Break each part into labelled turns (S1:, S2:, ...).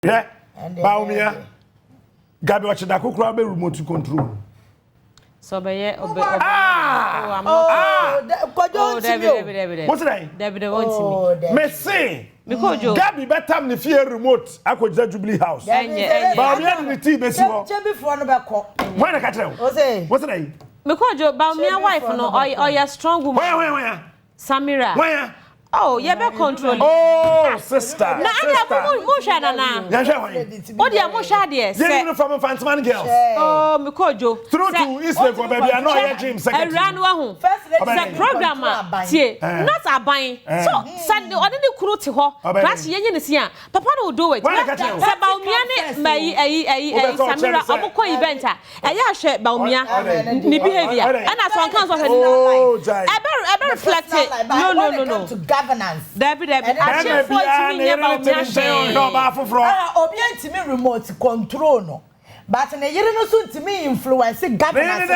S1: Yeah. Bawumia. Gabi Ochidako kura be remote control.
S2: So be I'm not.
S1: David. What's that?
S2: David wants me.
S1: Me say. Because Gabi better me fear remote. I could Jubilee House. Bawumia ni tea be si ho.
S3: Chebi fo no be ko.
S1: When I catch them. What's that?
S2: Because Bawumia wife no or you strong woman.
S1: Where?
S2: Samira.
S1: Where?
S2: Oh, you be control.
S1: Oh, sister.
S2: Na anya musha na.
S1: Ya hwe.
S2: O dia musha de.
S1: You from Fantaman girls.
S2: Oh, Mikojo.
S1: Through to Eastern for baby, I know your dream second.
S2: Ran wa hu. The program tie. Not aban. So, Sunday oni ni kuro ti ho. Crash yenye ne sia. Papa no do it. Se Bawumia ne mai Samira omukọ event a. Eya hwe Bawumia ni behavior. And as one can so say. Ebe reflect it. No.
S3: Governance.
S2: David. Actually, for it me about
S3: obi antimi remote control no. But na yere no so ntimi influence governance.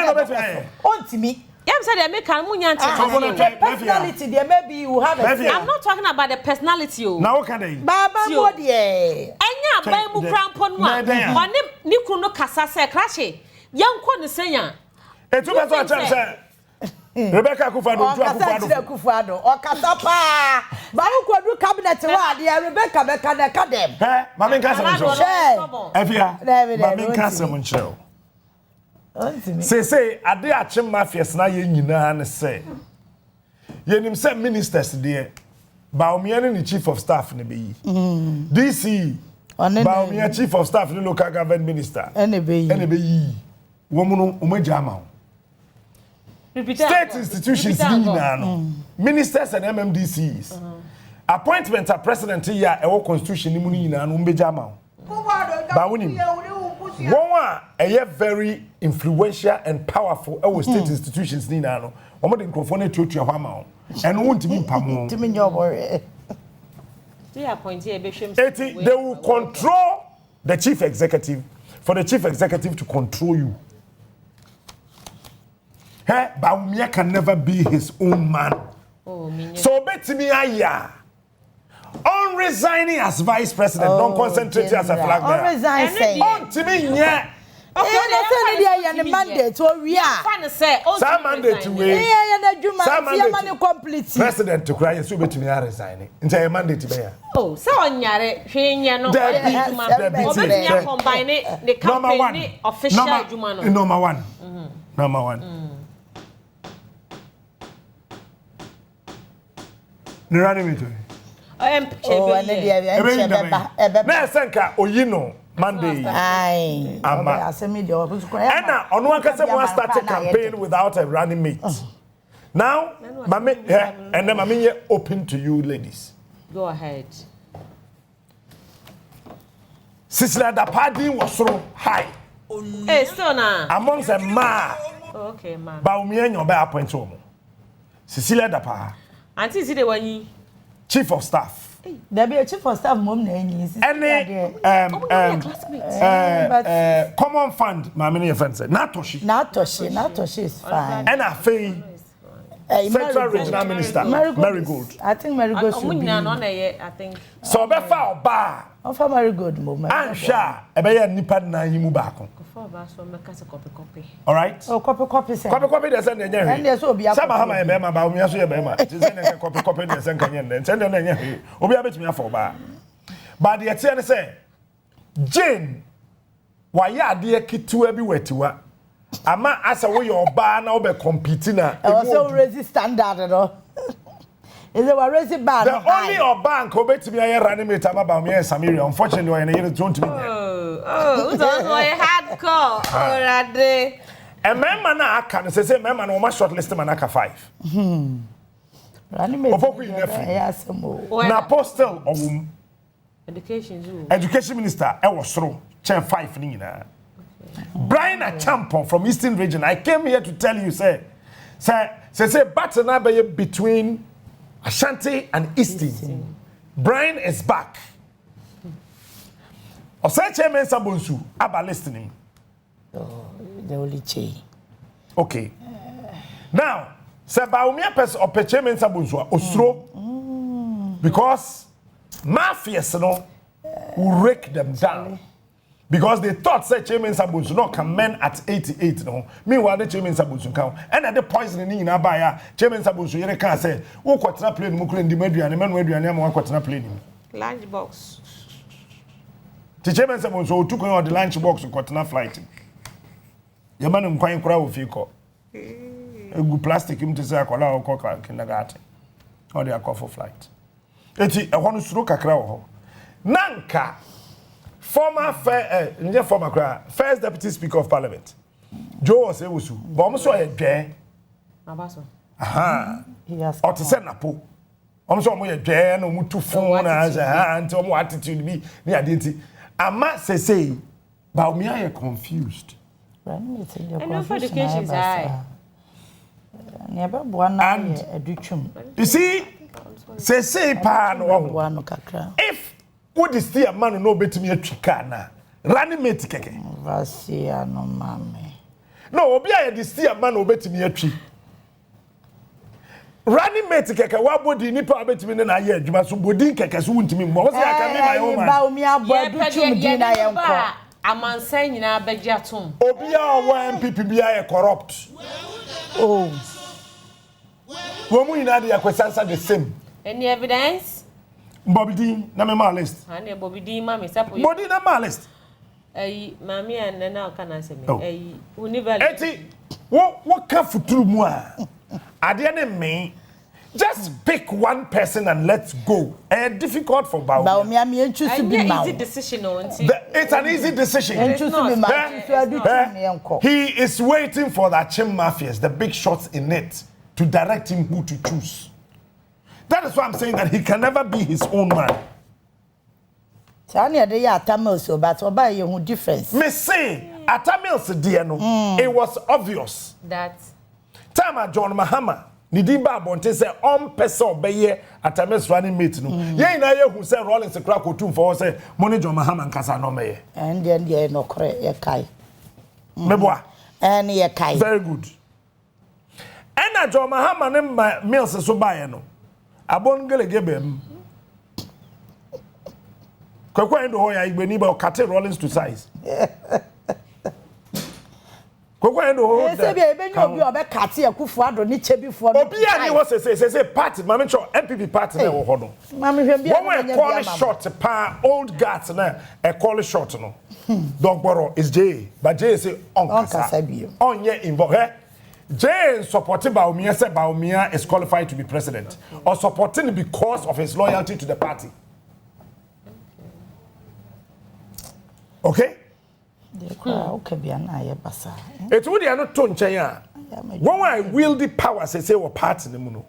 S3: Ontimi.
S2: Yam said they make am munya
S3: personality there maybe you have a
S2: I'm not talking about the personality o.
S1: Now what can they?
S3: Baba mo de.
S2: Enya ban mu krampo no a. Oni ni kunu no kasa se crash. Yanko ne senya.
S1: Etu be so acham say Rebecca Kufado,
S3: Kufado, or Kasapa. Baruko cabinet, Rebecca Becca Cadem.
S1: Mammy Castle, Evia, Mammy Castle, show. Say, I dare Chim Mafias na and say. Yenim sent ministers, dear. Bawumia the chief of staff in the BE. DC, Bawumia chief of staff in the local government minister. NBE. Woman Umejama. State institutions, ministers and MMDCs. Appointments are president here, a constitution, and Umbejama. Bawunim. One a very influential and powerful our state institutions, Nino. One of the Crofone to your hammer and won't be Pamo. They will control the chief executive for the chief executive to control you. Hey, Bawumia can never be his own man. Oh, so bet me on resigning as vice president, don't concentrate as a flag bearer.
S3: On resign,
S1: on to me, yeah.
S3: Okay, that's the mandate. So we are.
S1: Some mandate to wait.
S3: Some mandate complete.
S1: President to cry, so bet me resigning. Into a mandate to bear.
S2: Oh, so on yare, no. Combine it. The company official Jumano.
S1: Number one. Monday.
S3: Aye.
S1: Anna, on one can say start a campaign without a running mate. Now, Mammy, and then Mammy open to you, ladies.
S2: Go ahead.
S1: Cecilia, the party was so high.
S2: Hey, Sona.
S1: Amongst a ma.
S2: Okay, man.
S1: Bawumia your bear point home. Cecilia Dapa.
S2: Auntie, is it the one?
S1: Chief of staff.
S3: There be a chief of staff, mom.
S1: Any common fund, my many friends said.
S3: Natoshi is fine.
S1: And a fee. Central Regional Minister, Marigold.
S3: I think Marigold should be.
S2: I think.
S1: So be foul bar.
S3: Offer Marigold, moment.
S1: And sha, a bear nipad na yimu bako. All right.
S3: Oh, copy.
S1: Copy. There's an engineer. And there's Obi. Some have my bema, Bawumia so your bema. Copy. There's an engineer. Send an engineer. Obi abet me for bar. But the attorney say, Jane, why ya dear kid to everywhere to her? Ama asa we your bar now be competing na.
S3: Also raise standard no. Is it raise bar?
S1: The only your bank obet me a running mate Bawumia Samira. Unfortunately, I ain't don't me.
S2: Oh, those were hardcore already.
S1: A member na aka say member no ma shortlist man aka 5.
S3: Running mate.
S1: Yes, na postal of education minister e was through chair 5 ni na. Brian a champion from Eastern Region. I came here to tell you, say battle now between Ashanti and Eastern. Brian is back. Osai chairman Sabonsu, aba listening.
S3: Oh, the only chain.
S1: Okay. Now, say Bawumia person or chairman Sabonsu osro because mafias no will rake them down. Because they thought say Chairman Sabunsu no can men at 88 no. Meanwhile the Chairman Sabunsu count. And at the poisoning in Abaya, Chairman Sabunsu yere can say, "Who kwatena plane mu kure ndi medua ne manu aduane am kwatena plane."
S2: Lunch box.
S1: The Chairman Sabunsu took on the lunch box kwatena flight. Your man nkwan kura wo fi ko. Egu plastic im te say akola o ko kindergarten. Or they are call for flight. Eti e hono suro kakra wo ho. Nanka former first deputy speaker of parliament Joe Osewusu but almost so edwe
S2: abaso
S3: yes
S1: o te se napo almost so mo edwe na mo tu fun na anti mo attitude bi ni ade nti ama say Bawumia are confused
S3: and
S2: education high
S3: never one education
S1: you see say pa no
S3: one kakra
S1: if what is the man no betimi atwika na running mate keke
S3: vasia no mame
S1: no obi a the steer man no betimi atwi running mate keke wa body nipa betimi na ye adwuma so body keke so wuntimi mo say aka me my own man
S3: Bawumia boduchum di na ye nko
S2: amansan nyina abegye atom
S1: obi a NPP bia ye corrupt
S3: oh
S1: wo mu ina dey akwesansa the same
S2: any evidence
S1: Bobidi na me ma list.
S2: Ane Bobidi ma me sapo.
S1: Bobidi na ma list.
S2: Mami and na ka na se me. Universal.
S1: Eti wo ka futuru mu a. Ade ne me. Just pick one person and let's go. Difficult for Bawumia.
S3: Bawumia me choose to be now.
S2: Easy decision
S1: it's an easy decision. He is waiting for the Chim mafias, the big shots in it, to direct him who to choose. That is why I'm saying that he can never be his own man.
S3: Tanya de ya Atamils, but oba ye hu difference.
S1: Me say Atamils dear no, it was obvious
S2: that
S1: Tama John Mahama ni dimba bonte say pese obeye Atamils running mate no. Ye na ye hu say Rollins kra kotum for say money John Mahama nkasa no meye.
S3: And then ye no kre ye kai.
S1: Meboa.
S3: And ye kai.
S1: Very good. And John Mahama ne Mills so baye no. Abongele gebem. Kwekwa endo ho ya igbeni ba okate Rollins to size. Kwekwa endo ho.
S3: Se bi ebe ni obi obekate Akufo-Addo ni chebifo no.
S1: Obi ani wo say party mama cho NPP party na wo ho no.
S3: Mama hwem bi
S1: na call short pa old guts na e call short no. Dogboro is J, but J say onkasa
S3: bi.
S1: Onye involve. Jay supporting Bawumia said Bawumia is qualified to be president, or supporting because of his loyalty to the party. Okay? It's what they are not told Chaya. When I wield power, say what party the muno.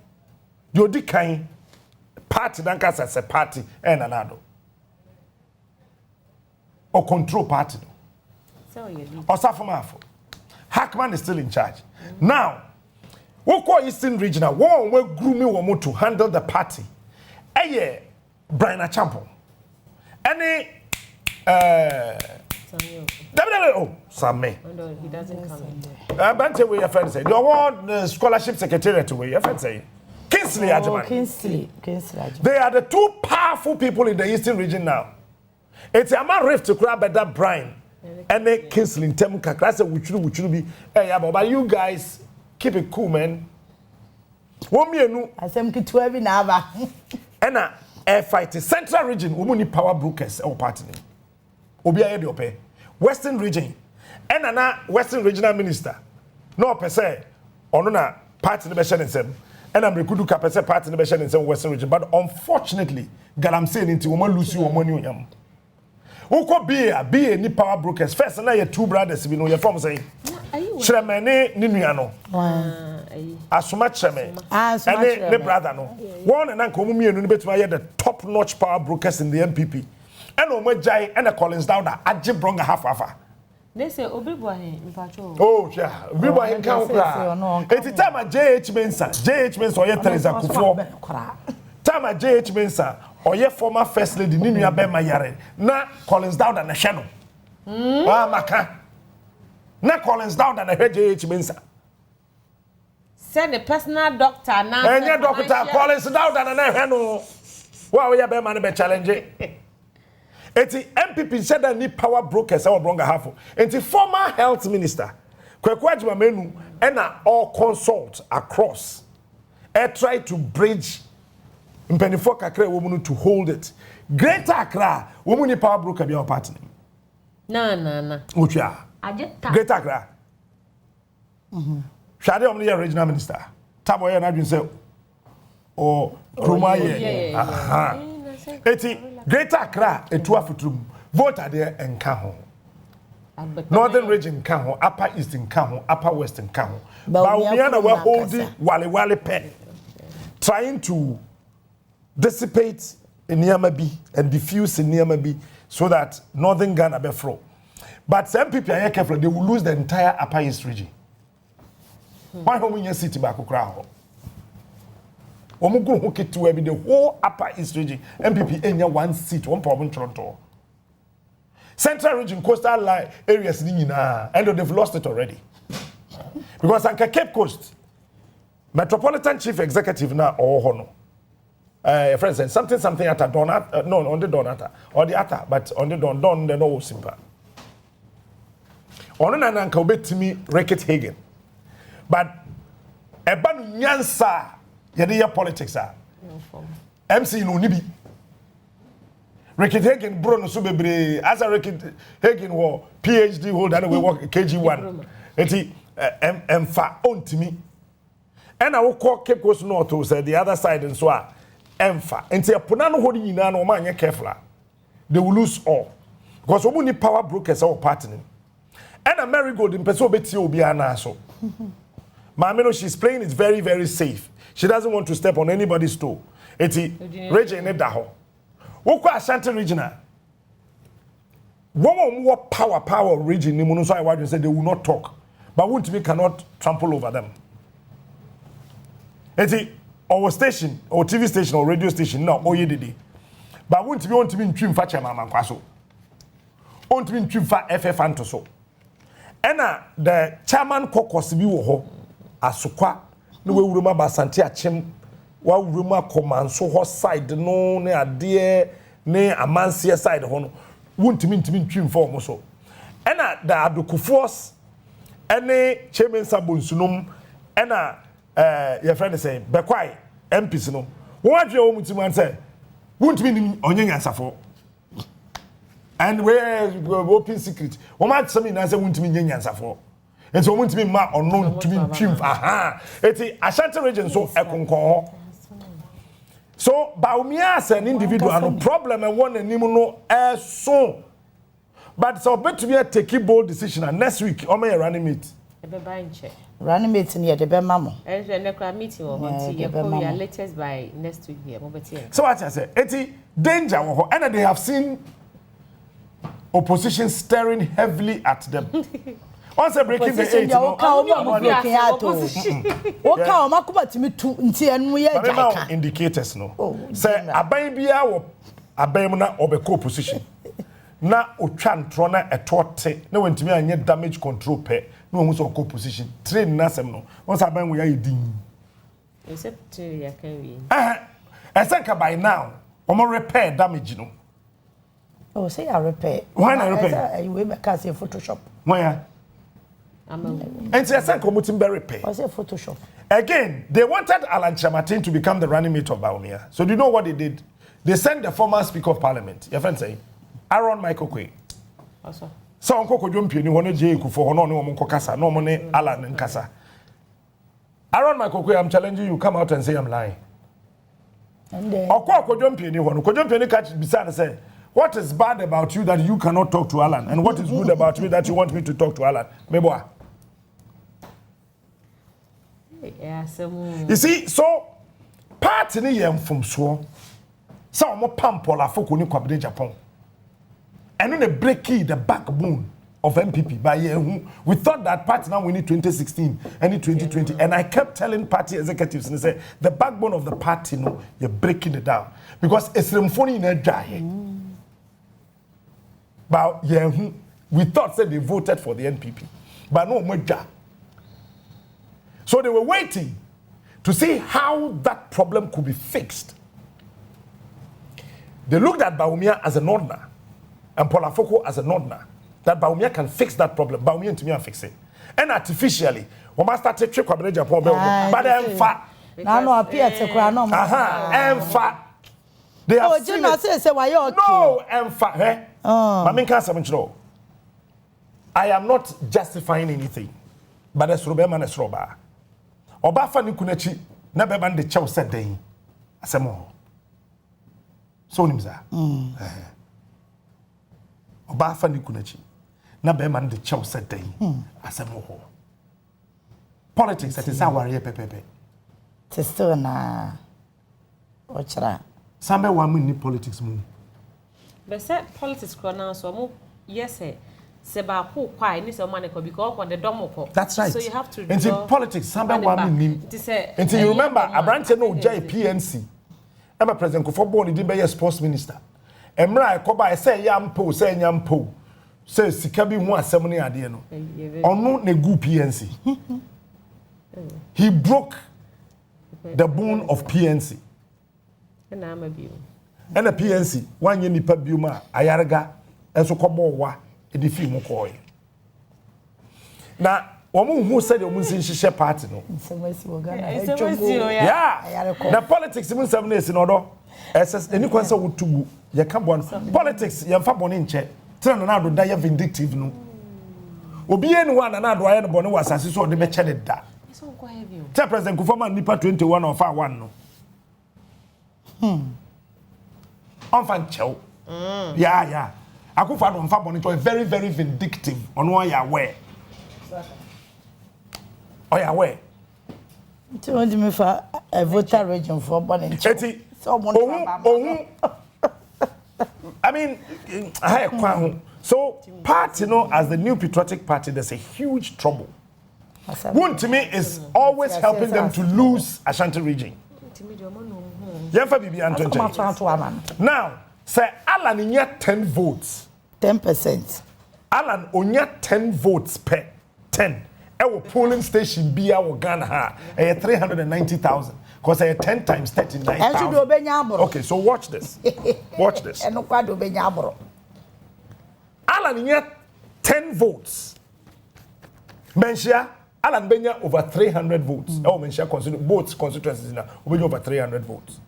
S1: You di kind party dankas as a party and another. Or control party. Or Safamafo. Hackman is still in charge. Now, we call Eastern Regional, one will grooming woman to handle the party. Brian Champo. Any Sammy.
S2: He doesn't come in.
S1: Bante where your friends say. You want the scholarship secretary to where your friends say. Kingsley Ajman.
S3: Kingsley Ajman.
S1: They are the two powerful people in the Eastern Region now. It's a man rift to grab at that Brian. And then Kingsley Tem Kakrasa wuchuru be. Hey, but you guys keep it cool, man. One me no.
S3: Asem ki 12 na aba.
S1: And a fight Central Region, we need power brokers or party. Obi aye de ope. Western Region. And na Western Regional Minister. No per se. Ono na party be share nsem. And I'm rekudu ka per se party be share nsem Western Region. But unfortunately, galam say nti wo ma lose wo money oyam. Woko be ni power brokers. First na your two brothers bi no your from say. Chremene ni nua no. Asuma Chreme. And the brother no. One na nko mumienu ni betuma ye the top notch power brokers in the NPP. And Omejai and a Collins down that Aji Bronga half.
S2: They say Obiboahin in patrol.
S1: Oh, yeah. Obiboahin can't cry. It's time at JH Mensa. JH Mensa or yet Teresa Kufo. Time at JH Mensa or yet former first lady Ninia Bema Yare. Na Collins down and a channel. Ah, Maka. Na Collins down and a head JH Mensa.
S2: Send a personal doctor now.
S1: And your doctor Collins down and a channel. Wow, we have Bema challenge. Eti MPP said that ni power brokers our bronga half. Eti former health minister Kwekwaji Menu and all consult across. Try to bridge Mpenifo Kakra woman to hold it. Greater Accra, woman ni power broker be our partner.
S2: No.
S1: Ucha. Greater Accra. Shade omni regional minister. Taboye na dwin say or Krumaye. Aha. Eti Greater Accra etu afutrum. Vote there and Kaho. Northern region Kaho, Upper Eastern Kaho, Upper Western Kaho. Bawumia were holding wale pen. Trying to dissipate in Niamabi and diffuse in Niamabi so that Northern Ghana be flow. But some people are careful, they will lose the entire Upper East region. Why don't we city back crowd? Omugo hook it to the whole Upper East region. MPP enya one seat, one problem Toronto. Central region, coastal line areas, and they've lost it already. Because Anka Cape Coast, Metropolitan Chief Executive now or hono. For instance, something at a donut, no, on the donata, or the atta, but on the don, the no simple. On an Anka obey to me, Ricket Hagen. But a ban nyansa, yadia politics are. MC no nibi. Ricket Hagen Bruno Subebre, as a Ricket Hagen war PhD holder, and we work KG1. Eti emfa on to me. And I will call Cape Coast North to say the other side and so on. Emfa. And say a punano holding in no man, careful. They will lose all. Because we need power brokers our partner. And a marigold in Peso Betty will be an asshole. Mamino, she's playing it very, very safe. She doesn't want to step on anybody's toe. Eti region Daho. Woko Ashanti regional. One more power region. Nimuno so I want to say they will not talk, but we cannot trample over them. Eti our station, or TV station, or radio station now, oyedede. But want to be in trim fa chairman kwaso. Want to be in trim fa FF antoso. Ena the chairman caucus bi wo ho asokwa no we wuruma basante achem wa wuruma komanso ho side no ne ade ne amansie side ho no wontimi ntimi form so ena da adokufos ene chairman sabonsunum ena your friend say bekwai MPs no won adwe wo mutimi an say wontimi onyenyansafo and where open secret wo ma tsami na say wontimi nyenyansafo. And so, want to be ma or known to be trim. Aha, it's Ashanti region so ekonkon. So, Bawumia as an individual, no problem and one and no so. But so bet to be a take bold decision and next week, or may running meet.
S3: Running meeting here, the Bemamo.
S2: And the meeting or your latest by next week here.
S1: So, what I say, it's danger, and they have seen opposition staring heavily at them. Once breaking the age, no indicators no. Say abambia wo abam na obeko position. Na otwan tro na etote na wantimi anye damage control pe na ohun so position. Train na sem no. Once abam we yedin.
S2: Except to ya can we.
S1: Esenka by now, omo repair damage no.
S3: Oh, say I repair.
S1: Why not repair?
S3: You will make us a Photoshop.
S1: Why? And say Sanko be repair.
S3: I say Photoshop.
S1: Again, they wanted Alan Chamatin to become the running mate of Bawumia. So do you know what they did? They sent the former Speaker of Parliament, your friend say, Aaron Michael Kwe. So Uncle Kojumpi, you want to Jay for no Monko Kasa, no money Alan and Kasa. Aaron Michael Kwe, I'm challenging you, come out and say I'm lying.
S3: And then
S1: Kojumpi, you want to Kojumpi catch beside and say, what is bad about you that you cannot talk to Alan? And what is good about me that you want me to talk to Alan? Meboa. You see, so party ni yem from so mo pampola foko ni kwabde Japan. And then they break the backbone of MPP by we thought that party now we need 2016 and in 2020. And I kept telling party executives and they say the backbone of the party no you're breaking it down because it's remfoni in a dry. But we thought that they voted for the NPP, but no more. So they were waiting to see how that problem could be fixed. They looked at Bawumia as an ordinary. and Polafoko as a nordner, that Bawumia can fix that problem. Bawumia to me and fix it. And artificially, we must start to trick Kwabena Japan, but then fat.
S3: Now no appear to cry no.
S1: And fat. They have seen it.
S3: Say why you
S1: no, and fat. I am not justifying anything, but as Robema and Sroba. Obafa ni kunechi na beba de chew said day. Asemo. So nimza. Obafa ni kunechi na beba de chew said day. Asemo. Politics that is our pepepe.
S3: Still na ochra.
S1: Sambe wa mu ni politics mu.
S2: Be say politics ko na so mo yes eh. Sebako kwai ni se money ko because on the domoko.
S1: That's right.
S2: So you have to
S1: into politics sambe wa mu ni. Until you remember Abrante no jai PNC. Emma President Kofo Boni di be sports minister. Emra ekoba e say yampo say nyampo. Say sika bi hu asem ni ade no. Onu na gu PNC. He broke the bone of PNC.
S2: Na ama bi.
S1: And the PNC one ye nipa biuma ayarga enso kobo wa edi fi mu koy. Na omu hu said omu nsinhye party no. Yeah. The politics mun sam na esi no do. SS eni kwansa wotugu ye ka bon. Politics ye mfa boni nche. Tena na do da ye vindictive no. Obi enu wa na do aye no boni wasase so de be che da.
S2: So ko heavy.
S1: Tell President Kufama nipa 21 of 1 no. Unfan chow. Yeah. Akufa no mfa boni to very very vindictive on why you aware. Oh yeah, where?
S3: To want me for a voter region for boni.
S1: I mean, so party, as the new patriotic party, there's a huge trouble. One to me is always helping them to lose Ashanti region. Now, say Alan in 10 votes.
S3: 10%.
S1: Alan onya 10 votes per 10. Our polling station be our Ghana 390,000. Because I 10 times 39,000. Okay, so watch this. Watch this. Alan in 10 votes. Menshia Alan Benya over 300 votes. Oh, Menshia both constituencies now over 300 votes.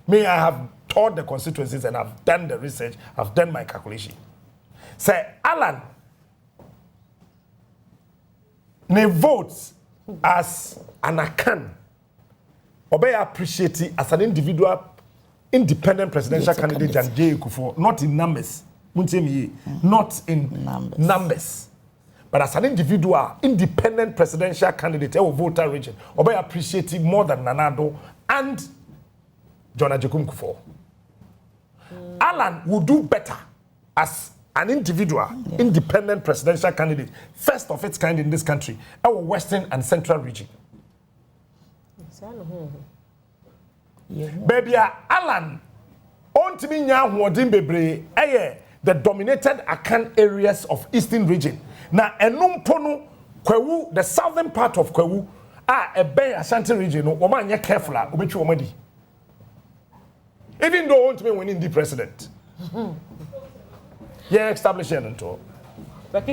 S1: Me, I have taught the constituencies and I've done the research. I've done my calculation. Say Alan ne votes as an akan. Obey appreciate it as an individual independent presidential candidate than J. Kufuor, not in numbers. Not in numbers. But as an individual independent presidential candidate, or voter region, Obey appreciate it more than Nanado and John Ajekum Kufuor. Alan will do better as an individual, independent presidential candidate, first of its kind in this country, our western and central region. Baby, Alan, on to me now, the dominated Akan areas of eastern region. Now, Enumpono, Kwewu, the southern part of Kwewu, a Bay Ashanti region, Oman, you're careful, Omechi. Even though on to me winning the president. Yeah, establishing and all. On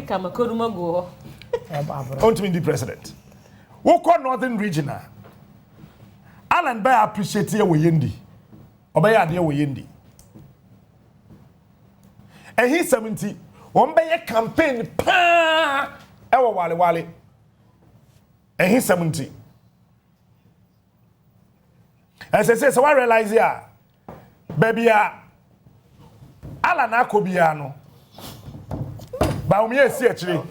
S1: to me the president. Who call northern region? Alan Bay appreciate here we yendi. Obey here we yendi. And he's 70. One bay campaign pa ewa wale. And he's 70. And so I realize here, baby, Alan Akobiano. Bawumia si achire.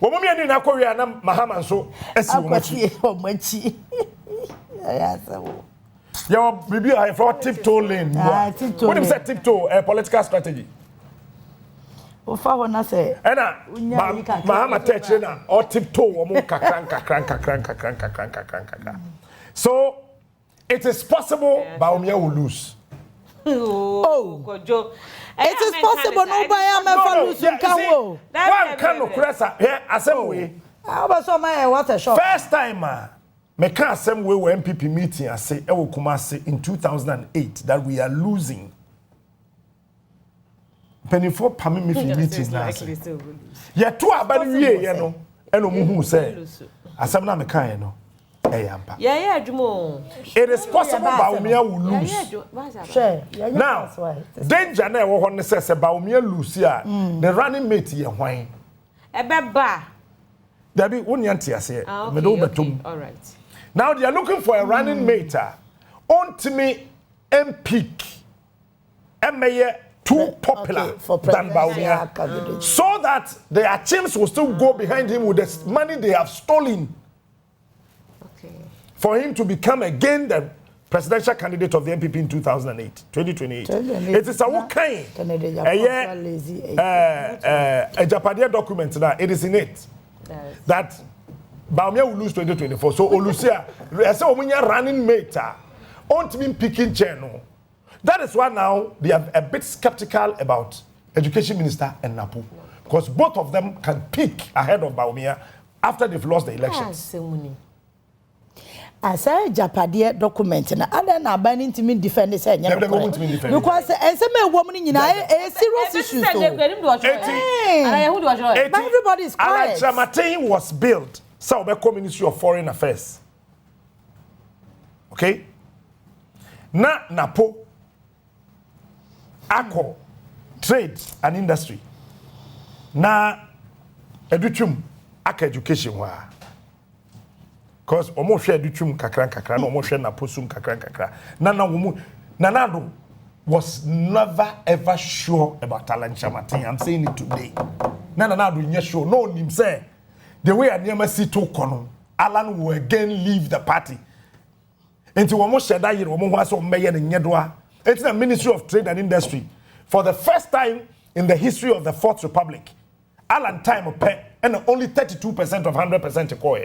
S1: Womumia ni na kwia na Mahama so esi
S3: omachi.
S1: Your bibi I for tiptoe lane. What do you say tiptoe a political strategy?
S3: Ofa wona say.
S1: Ena Mahama teche na or tiptoe omo kakran. So it is possible Bawumia will lose.
S2: Oh, Kojo.
S3: It is possible nobody am ever lose Kawo.
S1: One can no cressa here assembly.
S3: How about so my what a shock.
S1: First time me can assembly we NPP meeting I say e will come say in 2008 that we are losing penifo pame me fi meetings na ase ye to abani wie ye no eno mu hu say asem na me kan ye no eyampa
S2: yeah adwumo
S1: it is possible Bawumia will lose
S3: sure
S1: now danger na e wo ho ne say Bawumia lose a the running mate ye hwan
S2: ebeba
S1: Dabi woni ase me do betom
S2: all right
S1: now they are looking for a running mate ontimi peak emaye too popular than Bawumia so that their teams will still go behind him with the money they have stolen for him to become again the presidential candidate of the NPP in 2028. It is a kind a Japanese document now. It is in it that Bawumia will lose 2024. So Olusia, I say Omunya running mate, won't mean picking channel. That is why now they are a bit skeptical about Education Minister and Napo, because both of them can peak ahead of Bawumia after they've lost the elections.
S3: As a Japanese document, and other na banning to me defend this because as a woman in a serious issue. Everybody is quiet.
S1: Alajamatin was built. Saubeko Ministry of Foreign Affairs. Okay? Na Napo Ako Trade and Industry. Na Educhum Aka Education wa. Because omo share Educhum kakran no omo share Napo sum kakran. Nanado was never ever sure about Alajamatin. I'm saying it today. Nanado nye sure no nim say the way Anyama see to kono, Alan will again leave the party. Into almost said that year, was on Mayor and Yedwa. It's the Ministry of Trade and Industry. For the first time in the history of the Fourth Republic, Alan time of pay and only 32% of 100% to call.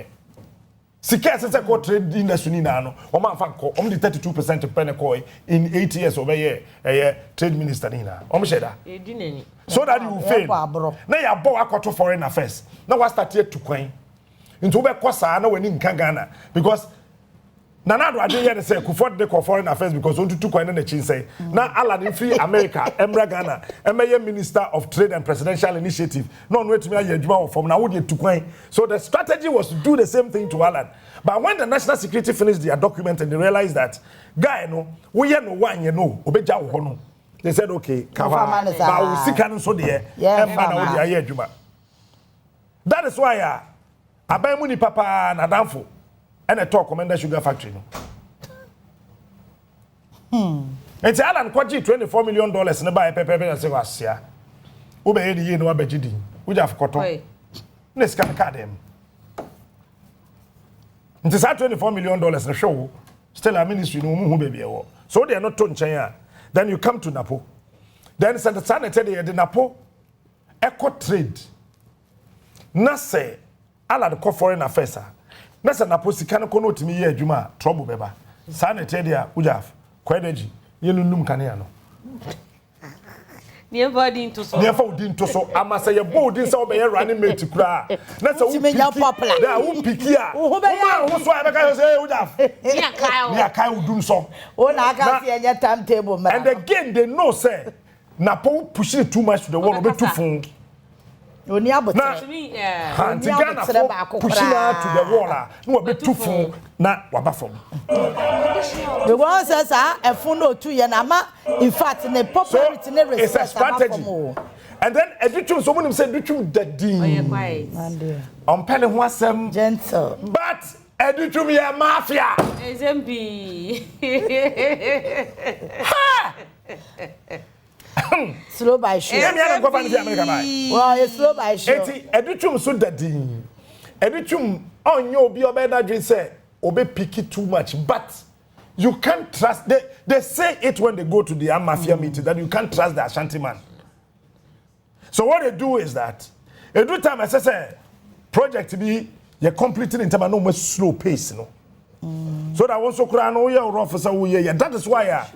S1: Sika says I call trade industry ni na no. Oma fa call only 32% to pay call in 8 years over here. Trade minister ni na. Oma sheda. So that you fail. Now you are akoto foreign affairs. Now what start here to kwan. Into be kosa na when in Ghana because Nanado ade here say Kuford de foreign affairs because on to kwan na chin say. Now Alan free America, Emra Ghana, Emma Minister of Trade and Presidential Initiative. No wait to me adwuma from na wo de to kwan. So the strategy was to do the same thing to Alan. But when the National Security finished their document and they realized that guy no we no one you know obeja wo no. They said okay, kawa ba wo sika no so de emba na wo de aye adwuma. That is why aban mu ni papa na danfo and a talk Commander Sugar Factory no. It's Alan kwaji $24 million na buy pepe na say wasia. Wo be ye no abegidi. Wo ja fokoto. Na scan card dem. It's $24 million na show. Still a ministry no mu hu baby e wo. So they are not to nchen. Then you come to Napo. Then Santa tell you the Napo eco trade. Na say ala the foreign affairs. Na say Napo sika no kono timi ye adwuma trouble beba. Sana tell you ujaf kwadeji ye nunum kane no.
S2: Never into so.
S1: Never did into so. I must say a bold in so be running mate kura. Na say
S3: we popular.
S1: They are pikia. Who so I can say ujaf.
S2: Near
S1: Kai will do so.
S3: Oh na can see any timetable man.
S1: And again they know say Napo pushing too much to the wall be too fun.
S3: Oni abot.
S1: Ghana pushing her to the wall. No be too fun. Na waba from.
S3: The one says a phone no 2 year na ma in fact the popularity ne
S1: it's a strategy. And then Educhum someone said Educhum daddy. On penny ho asem
S3: gentle.
S1: But Educhum ya mafia.
S2: SMP.
S3: Slow by show. Well, it's slow by show.
S1: Educhum so daddy. Educhum on you be obeda dream say obe picky too much, but you can't trust. They say it when they go to the mafia meeting that you can't trust the Ashanti man. So what they do is that every time I say project be you're completing in time and no more slow pace, no. So that once you cry no you rough so yeah. That is why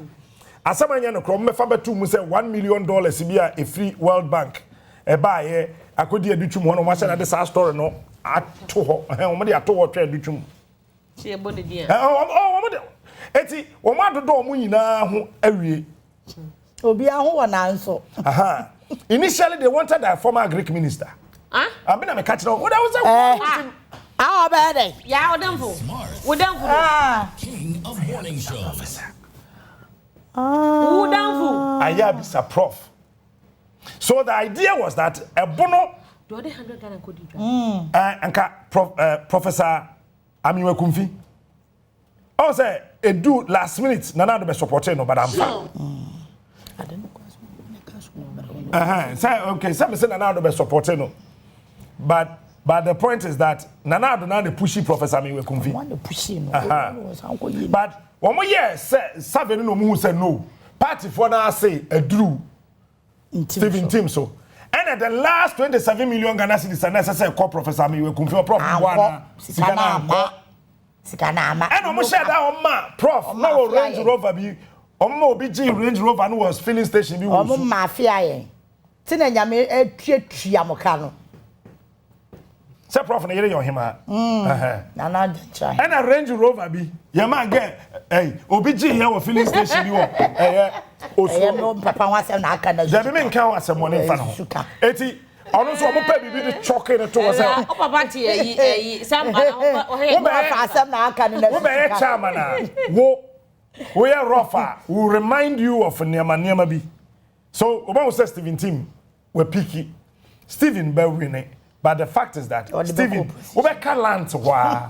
S1: asamanya no krom me fa betu mu say $1 million be a free World Bank e ba ye akodi Educhum ho no ma say na this story no ato ho o de ato ho twa Educhum
S2: tie body dia
S1: o de o ma dodo o mu nyina ho awie
S3: obi aho wa nanso
S1: aha initially they wanted a former Greek minister.
S2: Huh?
S1: I mean, I'm a catcher. What was
S3: How about it?
S2: Yeah,
S4: King of morning show.
S1: I a prof. So the idea was that a bono.
S2: Do they 100 Ghana could
S1: Professor Amiwe Kumfi. I say a do last minute. Nana do be supporting no, but I'm fine.
S3: I don't know.
S1: Say okay. Some say Nana do be supporting no, but the point is that Nana do not pushy Professor Amiwe Kumfi.
S3: Want to push him.
S1: But one more year say seven no mu say no. Party for now say a drew. Steven Tim so. And at the last 27 million Ghana cedis and necessary call Professor Amiwe Kumfi problem Sikana. And almost share that on Prof. No Range Rover be. OBG Range Rover no was filling station be.
S3: Mafia. Tina nyame etwa mokano.
S1: Say Prof na yere your him
S3: Nana try.
S1: And a Range Rover be. Your man get OBG here was filling station be
S3: no papa wasem na aka na.
S1: Jabi men kan wasem woni fa no. Eti ono so mo pa bibi de choke ne to was say.
S2: O papa ti sam
S3: Wo be fa asem na aka na.
S1: Wo be chairman a wo ya rougher will remind you of niema bi. So oba say Steven Tim we picky. Steven be winning. But the fact is that Steven wo be ka land wa.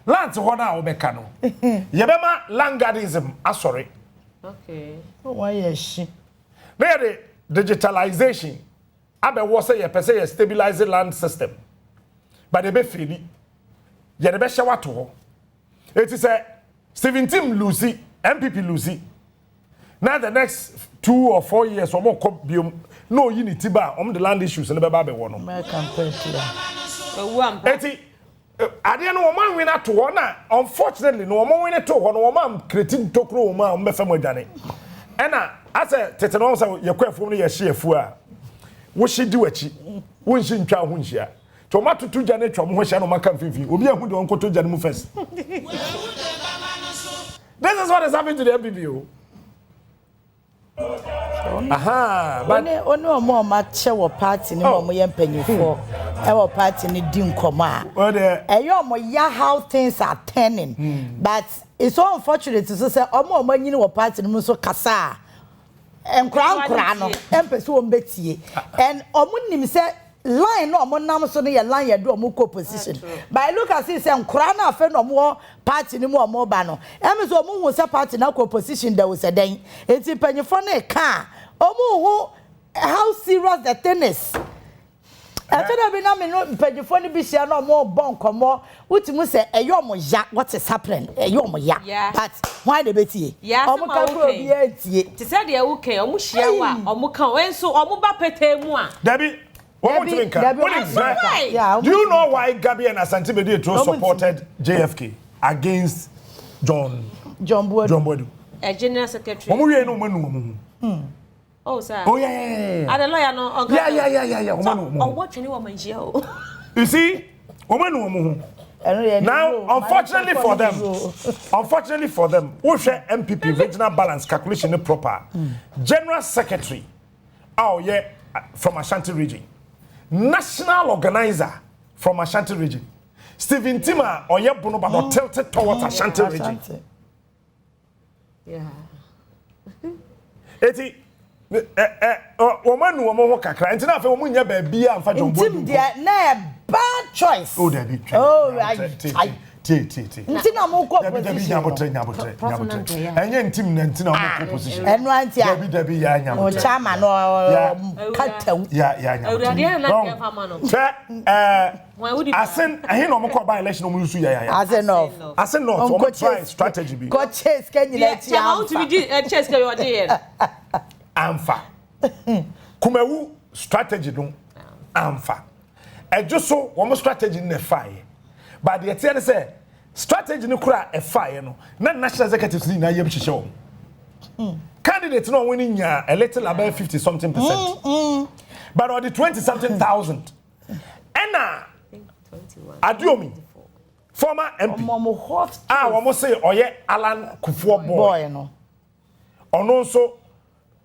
S1: Land wa na wo be ka no. Ye be ma landgardism asori.
S2: Okay.
S3: Why is she?
S1: The digitalization. Abe was say a stabilize the land system. But they be free. Yeah, the best shower to. It is a 17 Lucy, MPP Lucy. Now the next 2 or 4 years or more no unity bar on the land issues and the baby one.
S3: American president.
S1: I didn't know man win to one. Unfortunately, no man win to one man creating tokro man mefemo dane. And I said, Tetanons, your quaff from your share fua. What she do it? When she in chow hunchia. Tomato to Janet from Hoshano Macan Fifi. Will be a good uncle to Janu first. This is what is happening to the MPP.
S3: But only more match our party no more penny for our party ni dim koma. How things are turning. But it's so unfortunate to say omo manyi no party no so kasa. En kran no empese wo mbetie. And omo nim say line no omo nam so no ye line ye do omo co-position. But look at say nkran na afa no omo party ni mo omo ba no. Em so omo hu say party na co-position there was a den. Enti panyefo na ka omo hu how serious the thing is. After that, na me no panyefo ni bi sia na omo bon komo utimu say eyo omo ya what is happening eyo omo ya but why the betie omo ka ko bi antie
S2: ti say de u kan omo hia wa omo kan wenso omo ba pete mu a
S1: Debbie what do you know why Gabi and Asante Bedi supported JFK against John Boadu?
S2: A general secretary.
S1: Omo we no manu.
S2: Oh sir.
S1: Oh yeah.
S2: Are the lawyer no?
S1: Yeah.
S2: Oh what you woman here?
S1: You see? Omo. Now, unfortunately for them, we share MPP regional balance calculation proper. General secretary, from Ashanti region. National organizer from Ashanti region. Steven Tima Bono but tilted towards Ashanti region.
S2: Yeah.
S1: Eti woman wo kakra nti na fa wo munya ba bia amfa jombo.
S3: Ntim dia na bad choice.
S1: Oh David.
S3: Oh right.
S1: T.
S3: Nti na mo ko position.
S1: Nyabotre. Enye ntim na nti na mo ko position.
S3: Enu anti a.
S1: David ya nyabotre.
S3: O chama no kataw.
S1: Ya nyabotre.
S2: Ewurade na ke fa ma no.
S1: Asen ahe no mo ko ba election mo yusu ya. Asen no. O try strategy bi.
S3: Go chase can you let you.
S2: How to be chase can you dey.
S1: Amfa. Kumewu strategy no amfa. Ejo so wo strategy na fae. But the tell say strategy no kura e fae no. Na national executive ni na yem hihye wo. Candidate no winning a little about 50 something percent. But on the 20 something thousand. Ena 21. Adiomi. Former MP. Womo say oye Alan Kufuor boy no. Ono so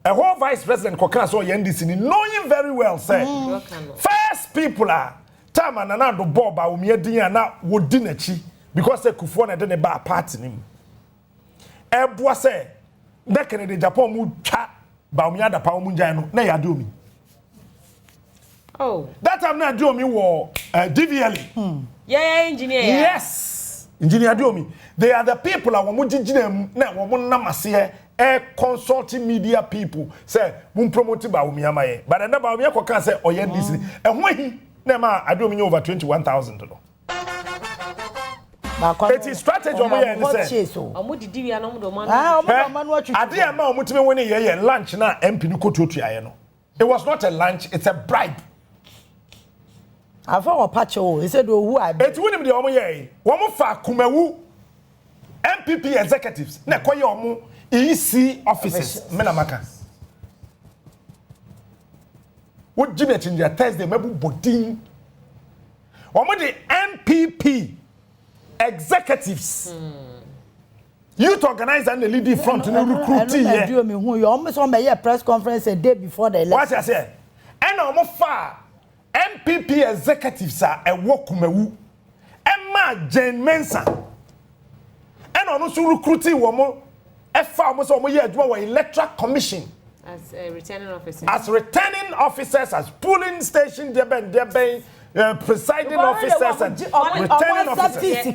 S1: a whole vice president kokan so NDC ni knowing very well say first people are time and another bob Bawumia na wodi nachi because say Kufuor na de ne ba party nim eboa say na Kennedy Japan mu twa Bawumia da pa mu njan no na ya do mi
S2: oh
S1: that time na do mi wo DVL
S2: yeah engineer
S1: yes engineer do mi they are the people a wo mu gigina na wo mu namase consulting media people say mun promote Bawumia maye but na Bawumia ko kan say oye ndisi ehwe na ma adomi over 21,000 no it is strategy omo ye ni say
S2: omo didi wi anom do man
S1: ade ama omo timi woni ye lunch na MP ni kototu aye no it was not a lunch it's a bribe
S3: afa wo pacho he said who I
S1: it woni de omo ye wo fa kumawu MPP executives na koye omo EC officers menamaka what Jimmy Chinja Thursday mebu bodin omo the MPP executives youth organizer and the leading front no recruit here
S3: do me who you almost on my press conference a day before the election
S1: what I say and omo fa MPP executives are e wokumawu Emma Jane Mensa and ono so recruiting womo efa omo so omo ye aduma wa electoral commission
S2: as returning officers
S1: as polling station deben presiding officers and returning officers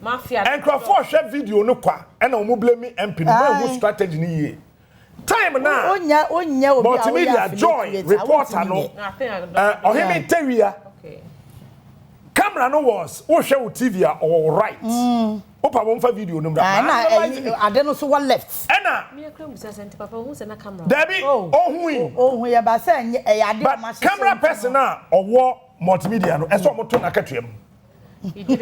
S2: mafia
S1: and Crawford share video no kwa and omo blame MP no strategy ni ye time na multimedia joy reporter no ohimi tewia camera no was o share TV all right opa won fa video no bra
S3: na ade no so one left
S1: na
S2: me akram busa sent papa hu se na camera
S1: Debbie
S3: ohun ye ba say ade
S1: ma camera person na owo multimedia no eso mo to na katwem
S2: he did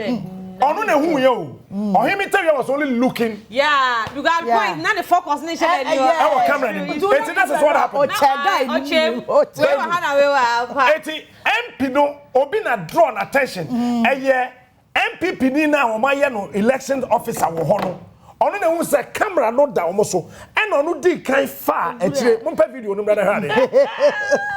S1: onu na hu ye o ohimi tell was only looking
S2: yeah you got point na the focus ni share you
S1: our camera ni it that is what happened
S2: we were
S1: it MP no obi na draw attention MPP ni na wo maye no election officer wo ho no ono na hu se camera no da omo so and ono di kan fa ekire mo pa video no brother ha de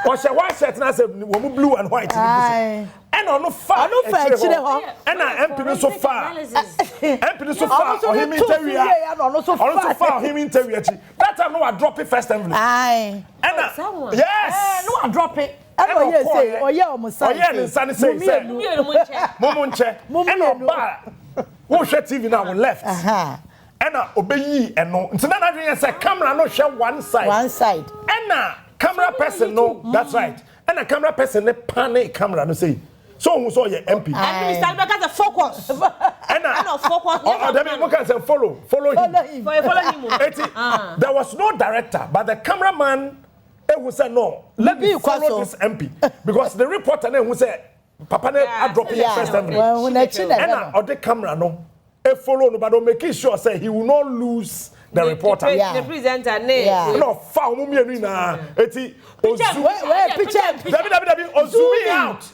S1: o se wa shirt na se wo mu blue and white ni and ono fa ekire ho and na MP no so fa MP no so fa o him interview ono so fa him interview echi that time no wa drop it first envelope
S3: and
S1: yes
S3: no wa drop it and you say oye o mo say
S1: momonche and ba wo hwe TV na on left and obeyi eno ntina na dwen say camera no hwe one side and camera person no that's right and a camera person ne panic camera no say so who saw your MP
S2: and Mr. Albert has a focus
S1: and
S2: no focus
S1: we can say follow him there was no director but the cameraman who said no let me follow this MP because the reporter who said papa ne drop it first envelope and the camera no follow no but make sure say he will not lose the reporter
S2: the presenter
S1: no foul mu mienu na eti Debbie ozumi out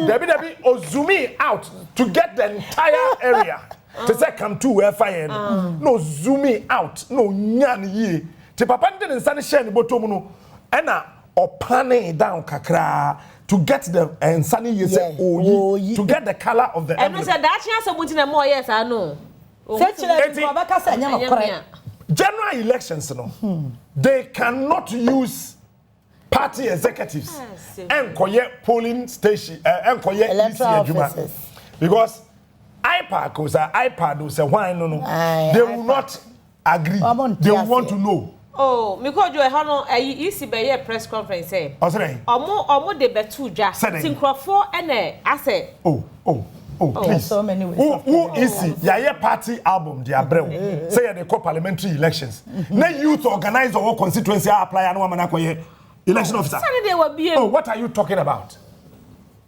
S1: Debbie ozumi out to get the entire area to say come to where fire no zooming out no nyan ye ti papa ndin nsa ne share ne bottom no na opane down kakra to get the nsani ye say oyi to get the color of the
S2: and say that chance abuti na more yes I know
S1: general elections no they cannot use party executives and koye polling station and koye electoral because iPad was a why no they will not agree they want to know.
S2: Oh, because you have easy by press conference. Omo de betu ja. Synchrophone and I say.
S1: Oh, please.
S3: So many ways.
S1: Who is ya party album the abreu. Say they call parliamentary elections. Na youth organize or constituency apply and woman akoye election officer. Oh, what are you talking about?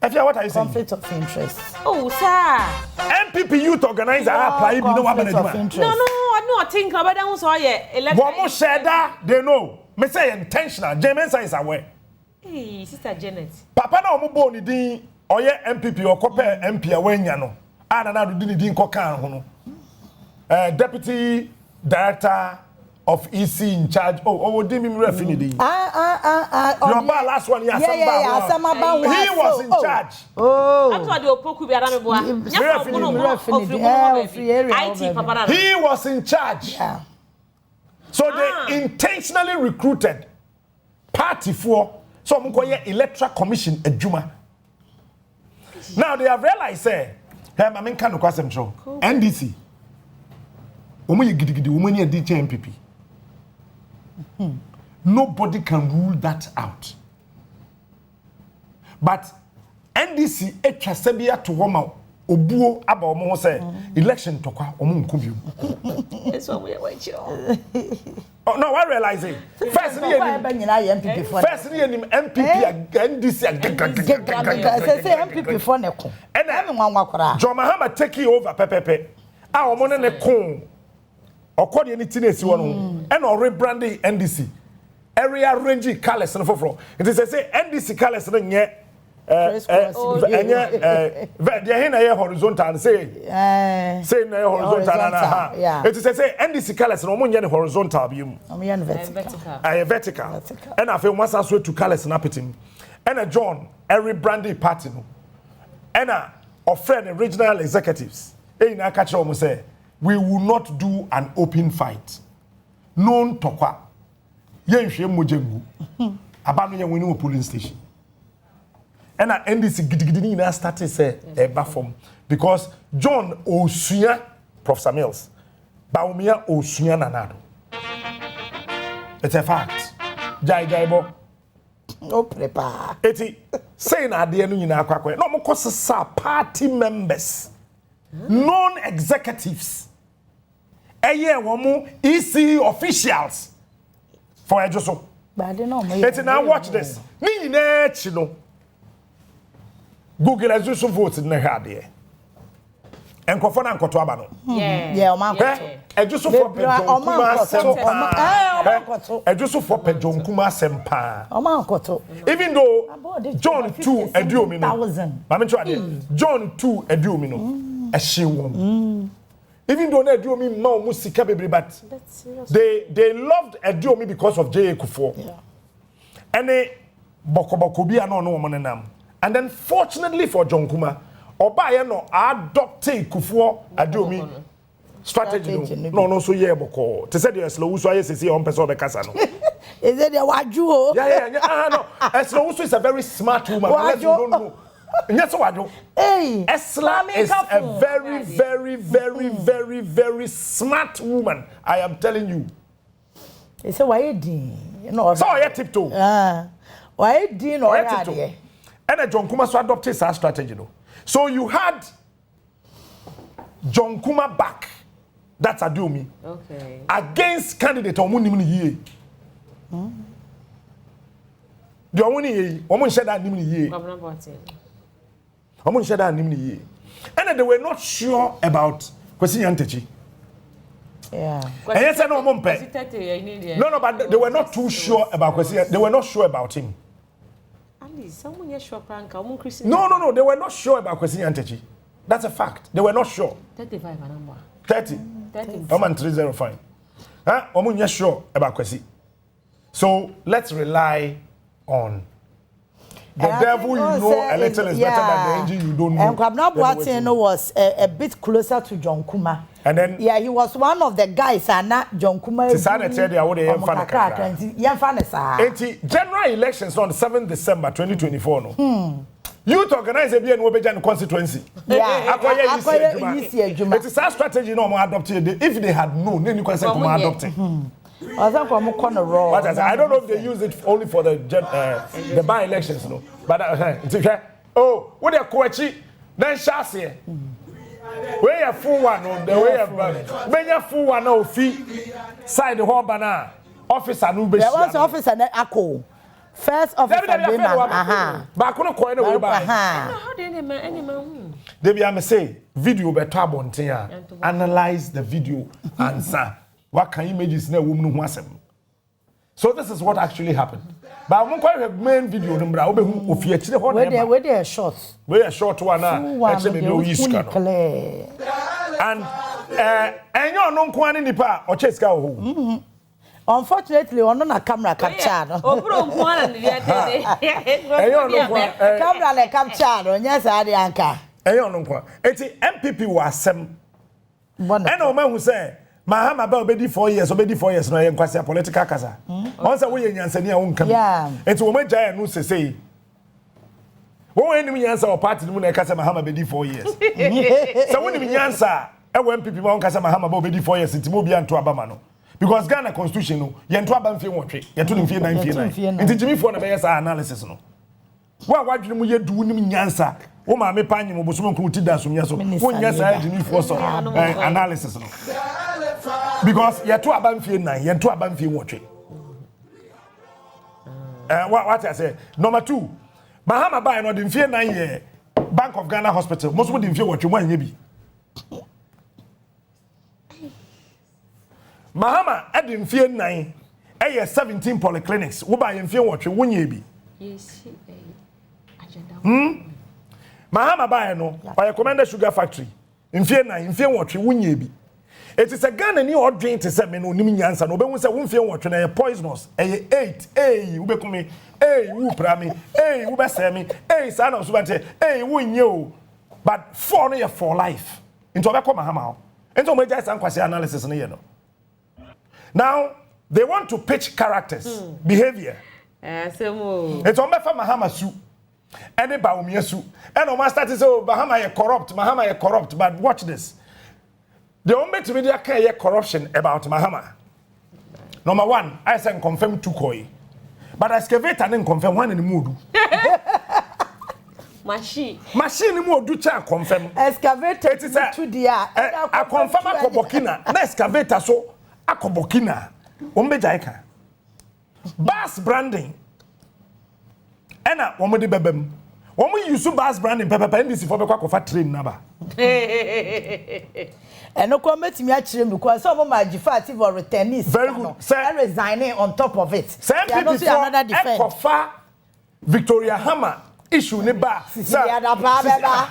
S1: What are you saying?
S3: Conflict of interest.
S2: Oh, sir.
S1: MPP youth organizer apply bi no wa management.
S2: No, I don't think about that so election.
S1: One more share that they know. Me say intentional. German science aware.
S2: Hey, Sister Janet.
S1: Papa na omo bo ni din oye MPP okope MP awanya no. Ana na do ni din ko kan ho no. deputy director of EC in charge. Oh, did me refinity. Your last one, yeah, he was in charge. He was in charge.
S3: Yeah.
S1: So they intentionally recruited party for some electoral commission at Juma. Now they have realized, say, I mean, kind of question, NDC. MPP. Nobody can rule that out. But NDC Echasebia to Woma Obuo Aba Omo say election to kwa Omo Nkubiu. Oh no, I realize it. First MPP NDC
S3: say MPP for neko.
S1: And John Mahama take over pepepe. Ah Omo ne kon. Okodi anything esi wono. And or rebranding NDC. Area range colors and for it is say NDC colors no nye horizontal say horizontal it is say NDC colors no mo nye horizontal bi mu vertical and I feel once I to colors na pitim and John every branding party no and a friend regional executives na catch them say we will not do an open fight non tokwa yenhwe mojengu abano ye woni polling station and NDC gidigidi na started say eba form because John Osua Professor Mills Bawumia Osua nanado it's a fact jai bo
S3: no prepare
S1: eti say na ade no nyina akwa no mo sa party members non-executives eye womu EC officials for Ejoso. Let's now watch this. Ni na chino. Google Ejoso vote na hade. Enkofo na nkoto aba no.
S3: Yeah, o man koto.
S1: Ejoso for Pejonkuma sempa. Ejoso for Pejonkuma sempa.
S3: O man koto.
S1: Even though John 2 eduomi no. Mama chwa John 2 eduomi no. Ehye even though they do me more musika baby, but they loved Ediomi because of J.A. Kufuor. Yeah. And they boko bi no woman nam. And then fortunately for John Kuma, Oba no adopted Kufuor Ediomi strategy. No so yeah boko. Te say the slow so say on person be kasa no.
S3: Is it the waju?
S1: Yeah. No. Slow is a very smart woman. Unless you don't know. Yes, hey, Esla is a very, very, very, very, very smart woman. I am telling you.
S3: It's a why did
S1: so I tiptoe.
S3: Why did no idea?
S1: And a John Kuma so adopted that strategy. So you had John Kuma back. That's Adomi. Okay. Against candidate Omunimini ye. The Omuni Omun said that Nimini ye. And they were not sure about Kwesi Nyantakyi. Yeah. And yes, no, no, but they were not too sure about Kwesi. They were not sure about him. No, they were not sure about Kwesi Nyantakyi. That's a fact. They were not sure.
S2: 35 number.
S1: 30. 305. Huh? Omunye sure about Kwesi. So let's rely on the devil you know a little is better than the angel you don't know.
S3: And Kwabena Boateng was a bit closer to John Kuma. And then he was one of the guys and not John Kuma.
S1: General elections on 7th December 2024 no. Youth organize a BN Wobejan constituency. Yeah. It is our strategy no more adopted. If they had known, then you can say Kuma adopted.
S3: I don't know if they use it only for the by-elections, no. But what they Kochi, then Shasi. Where a full one on the way of when you full one of fee side the whole banana officer Nube. There was officer Ako. First officer
S1: But couldn't coin away by Debbie, I may say video by Tabontia. Analyze the video answer. What can images na woman who was so this is what actually happened. But I'm quite a main video number. I'll be who feature the whole
S3: where they are short.
S1: Where a short one actually no use. And enyo no nko ani nipa o cheska ho.
S3: Unfortunately, on na camera capture no.
S2: Obro nko ana ne dia tede.
S1: Enyo no nko
S3: camera le capture no nya sa de anka.
S1: Enyo no nko. Eti MPP wa asem. Ena o ma hu say Mahama ba obedi 4 years no ye nkwase political kasa. On say wo ye nyansani a wo nkam. Eti wo ma gya no sesei. Wo we nim nyansa o party mu na kasa Mahama bedi 4 years. So wo nim nyansa e wo MPP ma on kasa Mahama ba obedi 4 years nti mo bia nto abama no. Because Ghana constitution no ye nto aba mfie wotwe ye to mfie 9 mfie 9. Nti jimi fo na be yes analysis no. Wo wadwene mu ye du nim nyansa. Wo ma me panyi mo bosom nko ti da somnya so. Wo nyansa jimi fo so analysis no. Because ye to aba mfie 9 ye nto aba mfie wotwe. What I say number 2 Mahama buy no the mfie 9 year Bank of Ghana Hospital most of the mfie wotwe mo anye bi. Mahama at the mfie 9 17 polyclinics wo buy mfie wotwe wonye bi.
S2: Yes agenda.
S1: Mahama buy no or recommended sugar factory mfie 9 mfie wotwe wonye bi. It is a Ghana ni odwen te se me no nim nyansa no obehu se wo mfie wotwe na poisonous 8 wo bekumi wo prami wo besemi sa na so bante wo nye o but 4 no ye for life into obekọ Mahama ho into o meja san kwase analysis no ye no. Now they want to pitch characters behavior
S2: Semo
S1: it's on befa Mahama su ene Bawumia su and o master say Mahama ye corrupt but watch this. The only to media care corruption about Mahama. Number 1, I say confirm 2 koi. But excavator and confirm 1 in the mood. Machine in mood do cha confirm.
S3: Excavator it is a dia.
S1: I confirm akobokina. Na excavator so akobokina. Ombe jaika. Bass branding. Ena womo de bebem. Womo use bass branding pepper ndisi for be kwa train naba.
S3: And no comment me actually because some of my defective or returnees
S1: very good. Say
S3: resigning on top of it.
S1: Say people another defense. Ekofa Victoria Hammer issue ne ba.
S3: Ya da ba beba.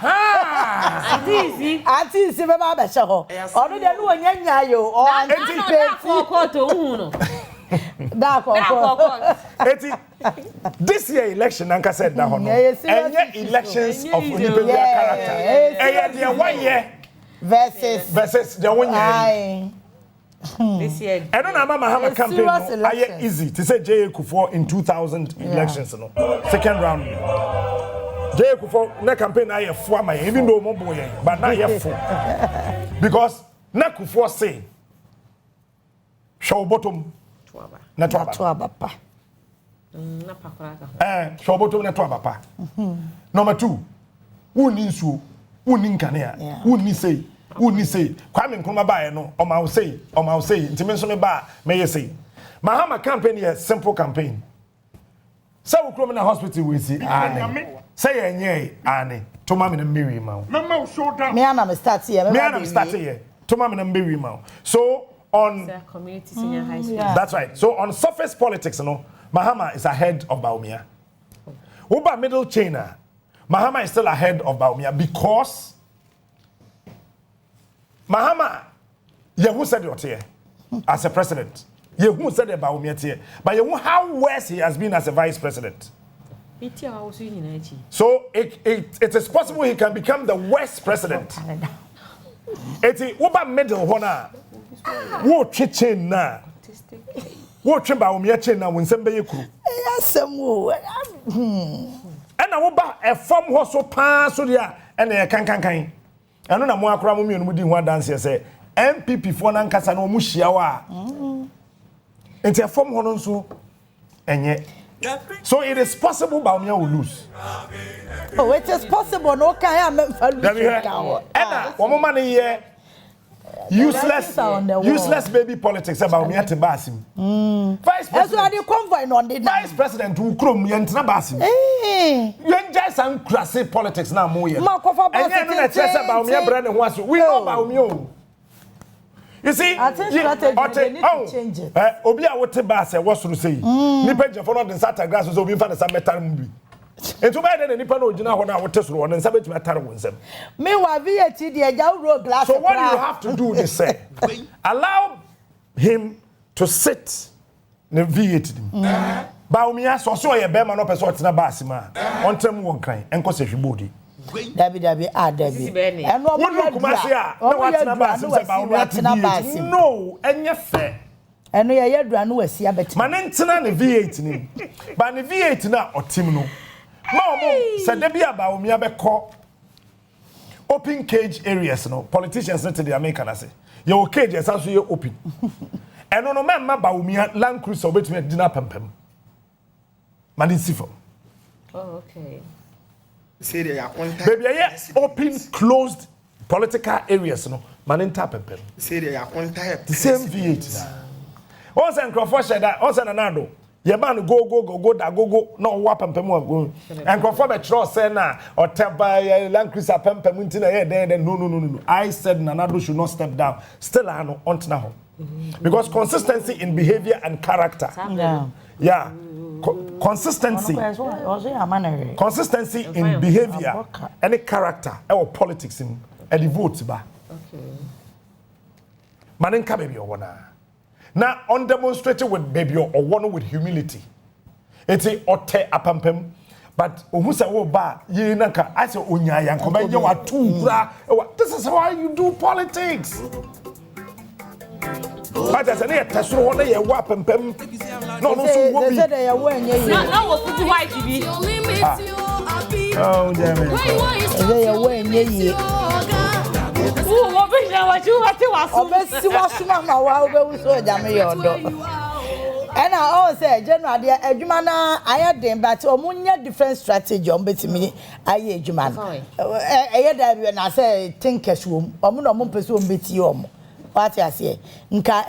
S3: Anti si beba be she ho. Onu de no nyanya yo o anticipate
S2: to hu no.
S1: This year election Nanka said that hono. Any elections of Unipedia character. There 1 year versus the 1 year.
S2: This year.
S1: I don't know Mahama campaign no easy to say J.A. Kufuor in 2000 elections no. Second round. J.A. Kufuor na campaign na ye fo am even though mo boy but na ye fo. Because na Kufuor say show bottom na tuaba
S3: pa.
S2: Na pakraka.
S1: Show bottom na tuaba pa. Number 2. Woni nsuo, woni nkanea, woni sei. Woni say Kwame Nkrumah ba no o ma say ntimi nso me ba me ye say Mahama campaign here simple campaign say we krom na hospital we see ane say enye ane to ma me na meri ma o show down
S3: me ana me start here
S1: to ma me na meri ma so on
S2: community senior high school
S1: that's right so on surface politics no Mahama is ahead of Bawumia Uba middle chain Mahama is still ahead of Bawumia because Mahama, Yehu said it here as a president. Yehu said about Bawumia here. But Yehu how worse he has been as a vice president. So it is possible he can become the worst president. It's Uba middle hona. Wo chichen na. Wo chimba Bawumia chain na wunsembe yeku. And I Uba a form was so pass so there and a kan. Ano na mo akora mo mienu mu di ho dance say MPP fo na nkasa na o mu hia wa enti afom ho no nso enye so it is possible Bawumia will lose.
S3: Oh, it is possible no kan ya memfa lose
S1: and wo mo man here useless baby politics about Bawumia te basim vice president
S3: convoy no dey
S1: vice president who krom ye ntena basim yen just an classic politics na mo ye and no na chese Bawumia brand ho aso we know Bawumia you see obi a wote ba se wo soro sei ni page for no den sata grass so obi fa na sa metal mu bi Etu ba de nipa na ogina ho na wote soro won nsa betumi atare won nsam.
S3: Me wa VAT de jaw road glass.
S1: So what you have to do is say allow him to sit ne VAT dim. Bawumia so ye be ma no person otena ba asima. Ontram won kan enko sehwe bodi.
S3: Dabi dabi eno
S1: omo kumase a na watena ba asima Bawumia tena ba asima. No, enye fe.
S3: Eno ye yadura no wasi abeti.
S1: Ma ne ntena ne VAT nim. Ba ne VAT na otim no. Ma omo se de bia Bawumia be ko open cage areas no politicians not to the American say. Your cage is also you open. And no man Bawumia Land Cruiser between dinner pempem. Manisifo.
S2: Oh, okay.
S4: Say they are
S1: baby, open closed political areas no maninta pempem.
S4: Say they are
S1: the same V8. Once and Crawford said that once and another. Your man go no wap pempem go. And Crawford be trust say na or tap by Land Cruiser pempem until then no. I said Nanado should not step down. Still I know on now. Because consistency in behavior and character. Yeah. Consistency in behavior and character or politics in and vote ba. Okay. Maninka baby or one. Now undemonstrated with baby or one with humility. It's a ote apampem. But Omusa wo ba ye nanka I say onya yanko be wa tu. This is how you do politics. But as any tesoro na ye wa pempem. No so wo bi.
S2: No wo futi white bi.
S1: Oh damn it.
S3: They are when ye.
S2: Wo be na wa ju wa ti wa so.
S3: Obesi wa suma ma wa obe so jame yodo. And I always say, General, dear, Jumana, I had them, but omunya different strategy on betimi. I Juman. I had and I say, think as room, Omuno Mumpesu betium. What I say, Nka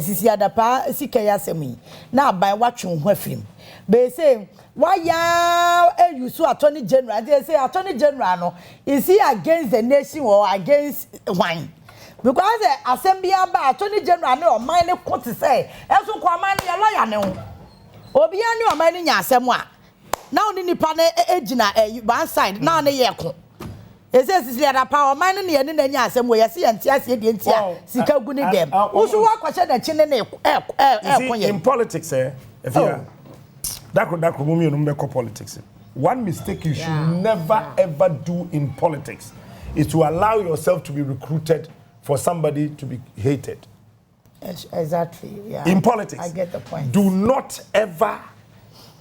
S3: Sisi Adapa, Sikaya Semi. Now by watching her film. They say, why ya you so Attorney General? They say Attorney General no, is he against the nation or against wine? Because the assembly about Attorney General no mine court say enso kwa man ya lawyer ne ho obi ani o man nya asem now ni nipa na ejina one side now ne ye ko ese sisi ada pa o man ne ye ne nya asem wo ye se ye ntia se de ntia sika gu ni dem wo so wa kwahye na chi ne ne
S1: in politics if you that mumi no be politics. One mistake you should never ever do in politics is to allow yourself to be recruited for somebody to be hated.
S3: Exactly, yeah.
S1: In politics,
S3: I get the point.
S1: Do not ever,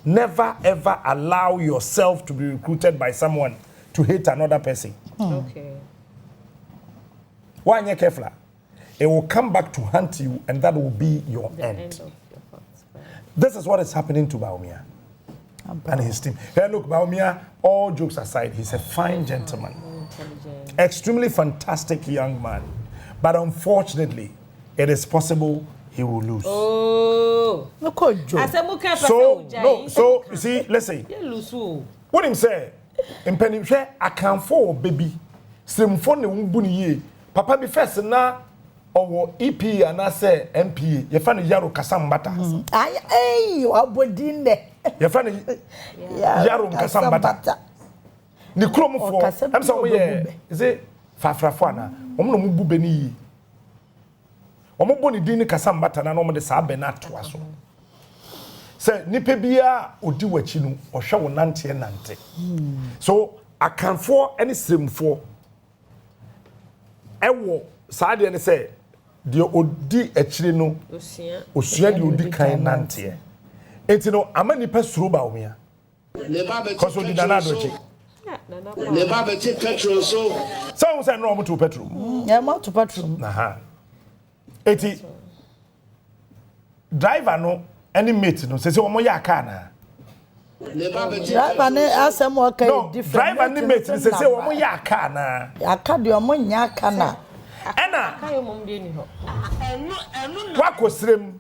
S1: never ever allow yourself to be recruited by someone to hate another person.
S2: Okay.
S1: Why are you careful? It will come back to haunt you, and that will be your end. Of your thoughts. This is what is happening to Bawumia and his team. Hey, look, Bawumia, all jokes aside, he's a fine gentleman. Extremely fantastic young man. But unfortunately, it is possible he will lose.
S2: Oh,
S3: no joke.
S1: So you see, let's say. What him say? In Penny, I can for baby. Same phone umbuni ye. Papa be first na or EP and I say MP. You find Yaro Kasambata.
S3: Ay, you are bodine.
S1: You find Yaro Kasambata. Ni kromo for. I'm sorry. Is it Fafrafana? Omo no mubu beni. Omo boni dini kasambata na no mo de sa be na to aso. Se nipa bia odi wachi no ohwe wo nante. So akanfo any srimfo ewo saa de ne se de odi achiri no osua de odi kan nante. Enti no ama nipa suro Bawumia.
S4: Le ba be
S1: ko so di nanado chi.
S4: Le ba be take petrol so.
S1: So say no mo to petrol.
S3: Yeah, mo to petrol.
S1: Aha. Eti driver no any mate no say omo ya car na.
S3: Driver ne asem o kai different.
S1: Driver ni mate say omo ya car na.
S3: Ya car de omo nya car na.
S2: Ena kayo mom de ni ho. Enu
S1: Wa kosrem.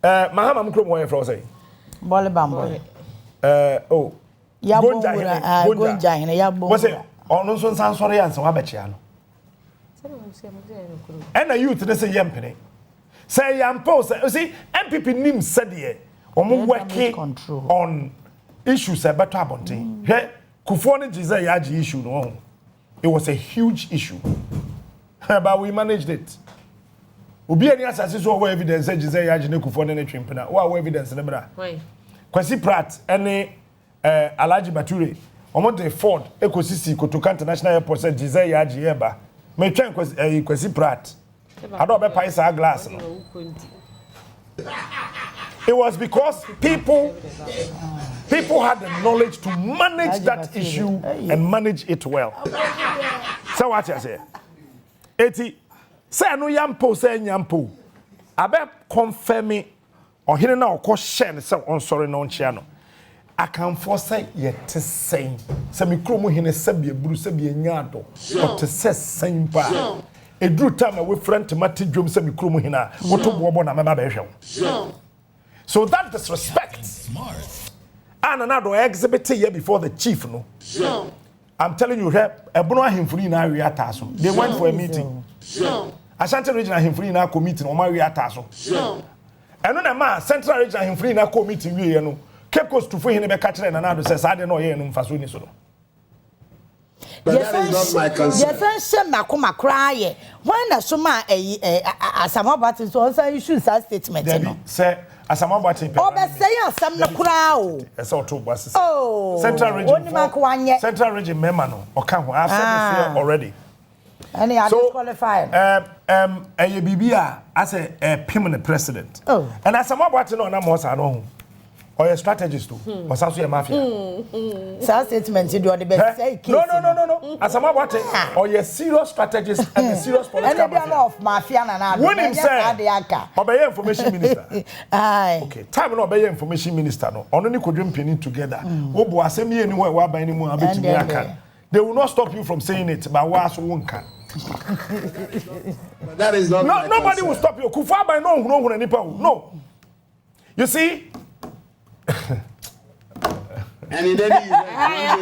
S1: Mahama mkrom wo ye fro say.
S3: Bole bambo.
S1: Oh.
S3: Ya gonja hene ya bo.
S1: Wo say ono so nsan sore ya nsan wa bechia no. And a youth, they say yampene. Say yampo, see, NPP nim said ye, or working on issues better abonten. He Kufuor ne Giselle Yaji issue no. It was a huge issue. But we managed it. Obi any asase so we evidence say Giselle Yaji ne Kufuor ne twimpena. Wo evidence ne bra.
S2: Why?
S1: Kwasi Pratt ene Alhaji Bature. Omo de Ford ekosisi Kotoka International Airport say Giselle Yaji eba. Me twen Kwasi Pratt. Ado be paisa glass no. It was because people had the knowledge to manage that issue and manage it well. So what you say? Eti say no yampo say nyampo. Abe confirm me or hine na okọ share say on sorry no nchia no. I can foresight yet to say. Say me kromo hine sabie buru sabie nyado. Or to say same pa. A drew time we friend to Mati Drum say me kromo hina. What to bobo na mema be hwe. So that disrespect. And another exhibit here before the chief, no. I'm telling you, they went for a meeting. Ashanti Regional Himfree na meeting on Maria Tasso. And then a man, Central Regional Himfree na meeting, you know, Cape Coast to free him a catcher and another says, I don't know, you know, Fasuni so.
S4: But that is not my concern.
S3: Yes, Makuma cry. When a suma a some buttons also issue that statement.
S1: Say, as a mobile team.
S3: Oh, but say some no crowd.
S1: As all two buses.
S3: Oh,
S1: Central Region. Central Region Memano or Campo. I've said this here already.
S3: And they are disqualified.
S1: A BBA as a permanent president.
S3: Oh.
S1: And as a mobile team, no more, I know. Or a strategist too. Or some a mafia.
S3: That statement you do the best.
S1: No. As a mobile team, or a serious strategist and a serious political
S3: mafia. And of mafia and
S1: when him say, obey information minister. Okay, time no obey information minister no. Only could dream pinning together. Obo asemi anywhere where by anymore abet me aka. They will not stop you from saying it, but was won't can.
S4: That is not.
S1: No, nobody will stop you. Kufa by no No. You see.
S4: And in any event,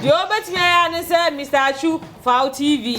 S2: you bet me and say Mr. Achu for TV.